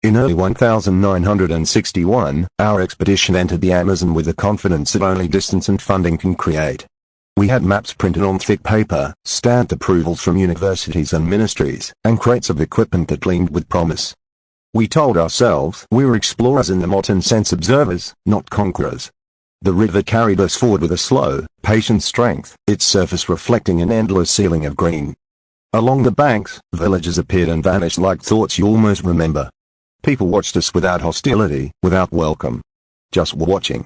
In early 1961, our expedition entered the Amazon with the confidence that only distance and funding can create. We had maps printed on thick paper, stamped approvals from universities and ministries, and crates of equipment that gleamed with promise. We told ourselves we were explorers in the modern sense, observers, not conquerors. The river carried us forward with a slow, patient strength, its surface reflecting an endless ceiling of green. Along the banks, villages appeared and vanished like thoughts you almost remember. People watched us without hostility, without welcome. Just watching.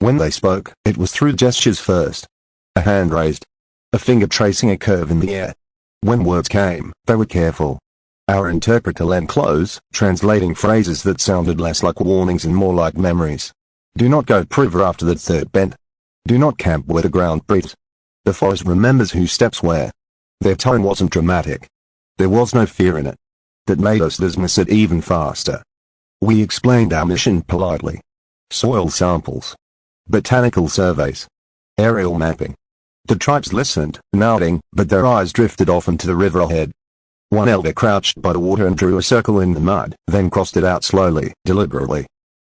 When they spoke, it was through gestures first. A hand raised. A finger tracing a curve in the air. When words came, they were careful. Our interpreter leaned close, translating phrases that sounded less like warnings and more like memories. Do not go priver after the third bend. Do not camp where the ground breathes. The forest remembers who steps where. Their tone wasn't dramatic. There was no fear in it. That made us dismiss it even faster. We explained our mission politely. Soil samples. Botanical surveys. Aerial mapping. The tribes listened, nodding, but their eyes drifted off into the river ahead. One elder crouched by the water and drew a circle in the mud, then crossed it out slowly, deliberately.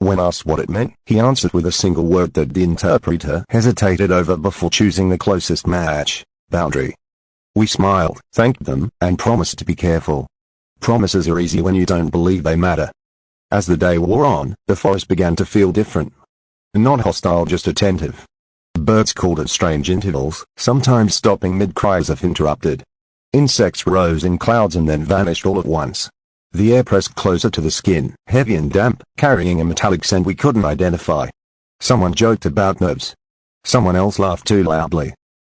When asked what it meant, he answered with a single word that the interpreter hesitated over before choosing the closest match: boundary. We smiled, thanked them, and promised to be careful. Promises are easy when you don't believe they matter. As the day wore on, the forest began to feel different. Not hostile, just attentive. Birds called at strange intervals, sometimes stopping mid-cry as if interrupted. Insects rose in clouds and then vanished all at once. The air pressed closer to the skin, heavy and damp, carrying a metallic scent we couldn't identify. Someone joked about nerves. Someone else laughed too loudly.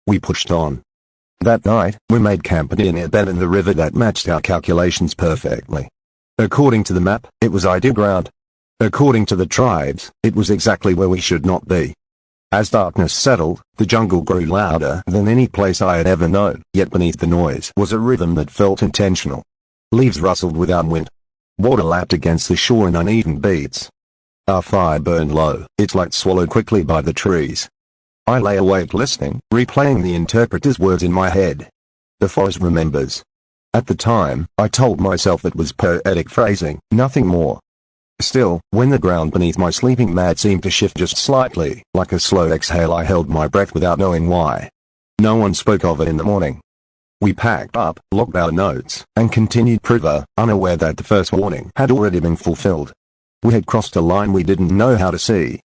We pushed on. That night, we made camp near a bend in the river that matched our calculations perfectly. According to the map, it was ideal ground. According to the tribes, it was exactly where we should not be. As darkness settled, the jungle grew louder than any place I had ever known, yet beneath the noise was a rhythm that felt intentional. Leaves rustled without wind. Water lapped against the shore in uneven beats. Our fire burned low, its light swallowed quickly by the trees. I lay awake listening, replaying the interpreter's words in my head. The forest remembers. At the time, I told myself it was poetic phrasing, nothing more. Still, when the ground beneath my sleeping mat seemed to shift just slightly, like a slow exhale, I held my breath without knowing why. No one spoke of it in the morning. We packed up, logged our notes, and continued priver, unaware that the first warning had already been fulfilled. We had crossed a line we didn't know how to see.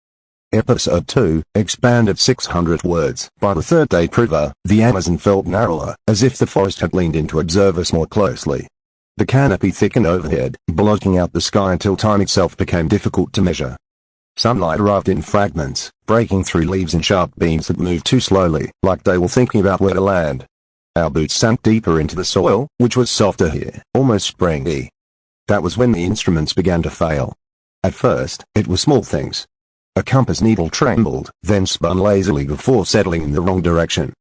Episode 2, expanded 600 words. By the third day priver, the Amazon felt narrower, as if the forest had leaned in to observe us more closely. The canopy thickened overhead, blotting out the sky until time itself became difficult to measure. Sunlight arrived in fragments, breaking through leaves and sharp beams that moved too slowly, like they were thinking about where to land. Our boots sank deeper into the soil, which was softer here, almost springy. That was when the instruments began to fail. At first, it was small things. A compass needle trembled, then spun lazily before settling in the wrong direction.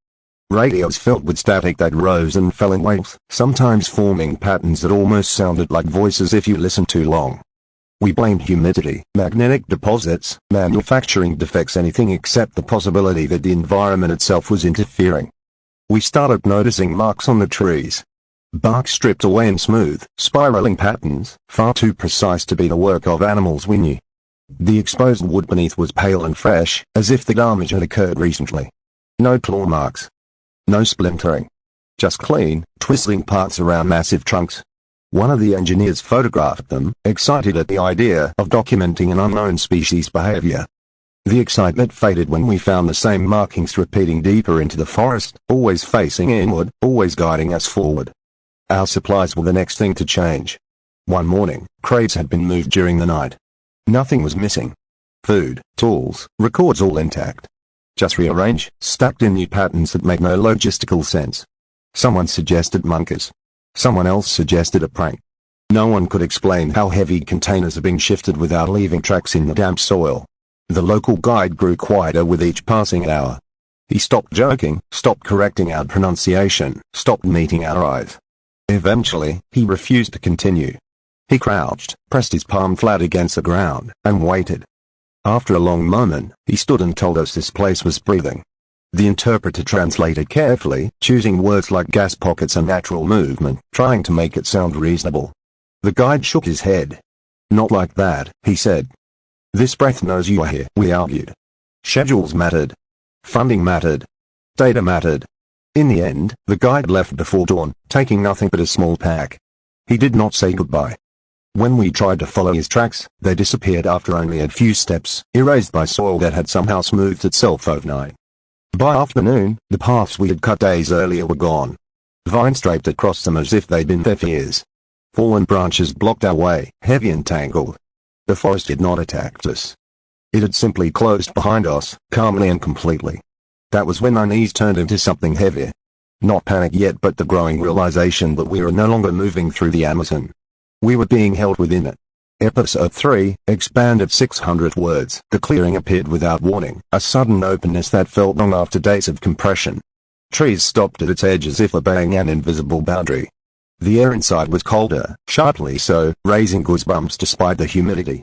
Radios filled with static that rose and fell in waves, sometimes forming patterns that almost sounded like voices if you listened too long. We blamed humidity, magnetic deposits, manufacturing defects, anything except the possibility that the environment itself was interfering. We started noticing marks on the trees. Bark stripped away in smooth, spiraling patterns, far too precise to be the work of animals we knew. The exposed wood beneath was pale and fresh, as if the damage had occurred recently. No claw marks. No splintering. Just clean, twisting parts around massive trunks. One of the engineers photographed them, excited at the idea of documenting an unknown species' behavior. The excitement faded when we found the same markings repeating deeper into the forest, always facing inward, always guiding us forward. Our supplies were the next thing to change. One morning, crates had been moved during the night. Nothing was missing. Food, tools, records all intact. Just rearranged, stacked in new patterns that make no logistical sense. Someone suggested monkeys. Someone else suggested a prank. No one could explain how heavy containers are being shifted without leaving tracks in the damp soil. The local guide grew quieter with each passing hour. He stopped joking, stopped correcting our pronunciation, stopped meeting our eyes. Eventually, he refused to continue. He crouched, pressed his palm flat against the ground, and waited. After a long moment, he stood and told us this place was breathing. The interpreter translated carefully, choosing words like gas pockets and natural movement, trying to make it sound reasonable. The guide shook his head. Not like that, he said. This breath knows you are here, we argued. Schedules mattered. Funding mattered. Data mattered. In the end, the guide left before dawn, taking nothing but a small pack. He did not say goodbye. When we tried to follow his tracks, they disappeared after only a few steps, erased by soil that had somehow smoothed itself overnight. By afternoon, the paths we had cut days earlier were gone. Vines draped across them as if they'd been their fears. Fallen branches blocked our way, heavy and tangled. The forest had not attacked us. It had simply closed behind us, calmly and completely. That was when our knees turned into something heavier. Not panic yet, but the growing realization that we were no longer moving through the Amazon. We were being held within it. Episode 3, expanded 600 words. The clearing appeared without warning, a sudden openness that felt long after days of compression. Trees stopped at its edge as if obeying an invisible boundary. The air inside was colder, sharply so, raising goosebumps despite the humidity.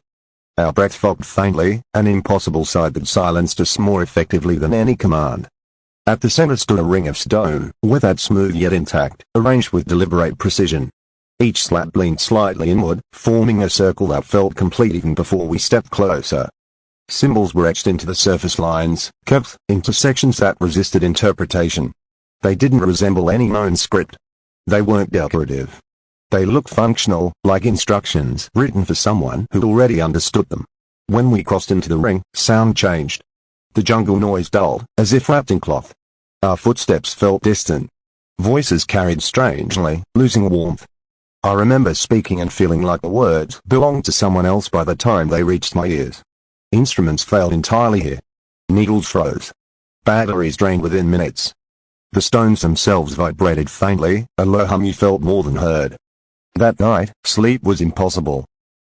Our breath fogged faintly, an impossible sight that silenced us more effectively than any command. At the center stood a ring of stone, weathered smooth yet intact, arranged with deliberate precision. Each slab leaned slightly inward, forming a circle that felt complete even before we stepped closer. Symbols were etched into the surface lines, curved intersections that resisted interpretation. They didn't resemble any known script. They weren't decorative. They looked functional, like instructions written for someone who already understood them. When we crossed into the ring, sound changed. The jungle noise dulled, as if wrapped in cloth. Our footsteps felt distant. Voices carried strangely, losing warmth. I remember speaking and feeling like the words belonged to someone else by the time they reached my ears. Instruments failed entirely here. Needles froze. Batteries drained within minutes. The stones themselves vibrated faintly, a low hum you felt more than heard. That night, sleep was impossible.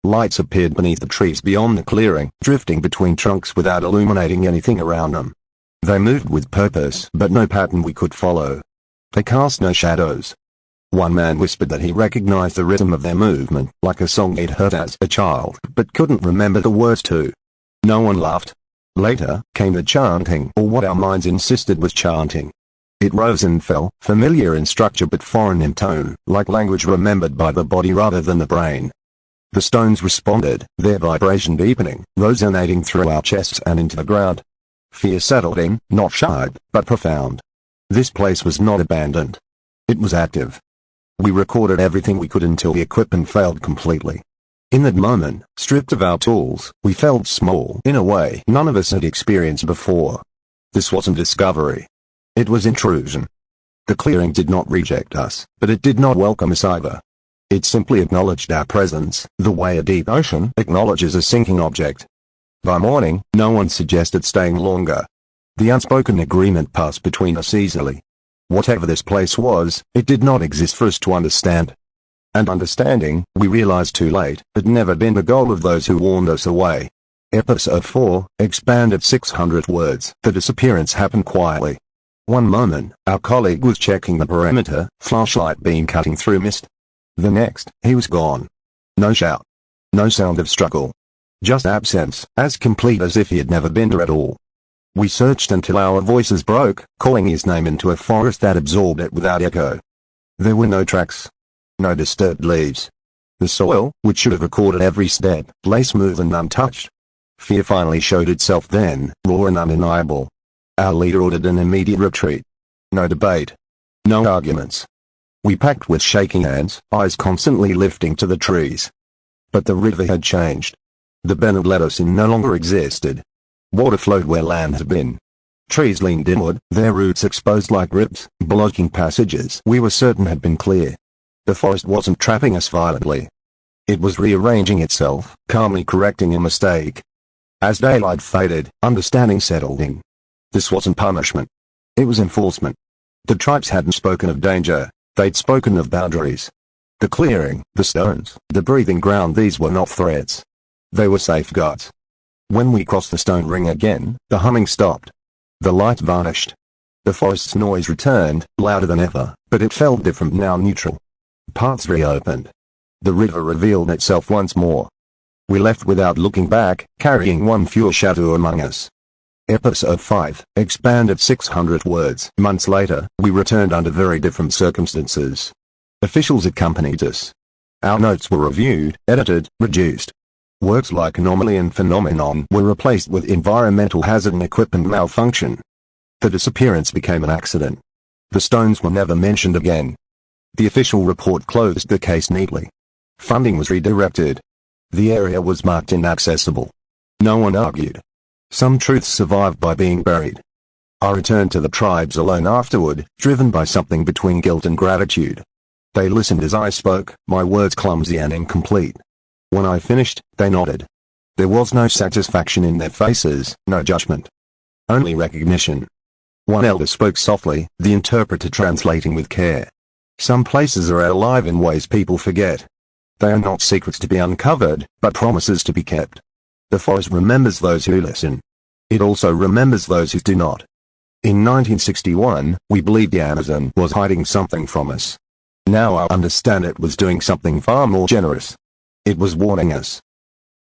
Lights appeared beneath the trees beyond the clearing, drifting between trunks without illuminating anything around them. They moved with purpose, but no pattern we could follow. They cast no shadows. One man whispered that he recognized the rhythm of their movement, like a song he'd heard as a child, but couldn't remember the words to. No one laughed. Later, came the chanting, or what our minds insisted was chanting. It rose and fell, familiar in structure but foreign in tone, like language remembered by the body rather than the brain. The stones responded, their vibration deepening, resonating through our chests and into the ground. Fear settled in, not shy, but profound. This place was not abandoned. It was active. We recorded everything we could until the equipment failed completely. In that moment, stripped of our tools, we felt small in a way none of us had experienced before. This wasn't discovery. It was intrusion. The clearing did not reject us, but it did not welcome us either. It simply acknowledged our presence, the way a deep ocean acknowledges a sinking object. By morning, no one suggested staying longer. The unspoken agreement passed between us easily. Whatever this place was, it did not exist for us to understand. And understanding, we realized too late, had never been the goal of those who warned us away. Episode 4, expanded 600 words. The disappearance happened quietly. One moment, our colleague was checking the perimeter, flashlight beam cutting through mist. The next, he was gone. No shout. No sound of struggle. Just absence, as complete as if he had never been there at all. We searched until our voices broke, calling his name into a forest that absorbed it without echo. There were no tracks. No disturbed leaves. The soil, which should have recorded every step, lay smooth and untouched. Fear finally showed itself then, raw and undeniable. Our leader ordered an immediate retreat. No debate. No arguments. We packed with shaking hands, eyes constantly lifting to the trees. But the river had changed. The bend that led us in no longer existed. Water flowed where land had been. Trees leaned inward, their roots exposed like ribs, blocking passages we were certain had been clear. The forest wasn't trapping us violently. It was rearranging itself, calmly correcting a mistake. As daylight faded, understanding settled in. This wasn't punishment. It was enforcement. The tribes hadn't spoken of danger, they'd spoken of boundaries. The clearing, the stones, the breathing ground, these were not threats. They were safeguards. When we crossed the stone ring again, the humming stopped. The light vanished. The forest's noise returned, louder than ever, but it felt different now, neutral. Paths reopened. The river revealed itself once more. We left without looking back, carrying one fewer shadow among us. Episode 5, expanded 600 words. Months later, we returned under very different circumstances. Officials accompanied us. Our notes were reviewed, edited, reduced. Words like anomaly and phenomenon were replaced with environmental hazard and equipment malfunction. The disappearance became an accident. The stones were never mentioned again. The official report closed the case neatly. Funding was redirected. The area was marked inaccessible. No one argued. Some truths survived by being buried. I returned to the tribes alone afterward, driven by something between guilt and gratitude. They listened as I spoke, my words clumsy and incomplete. When I finished, they nodded. There was no satisfaction in their faces, no judgment. Only recognition. One elder spoke softly, the interpreter translating with care. Some places are alive in ways people forget. They are not secrets to be uncovered, but promises to be kept. The forest remembers those who listen. It also remembers those who do not. In 1961, we believed the Amazon was hiding something from us. Now I understand it was doing something far more generous. It was warning us.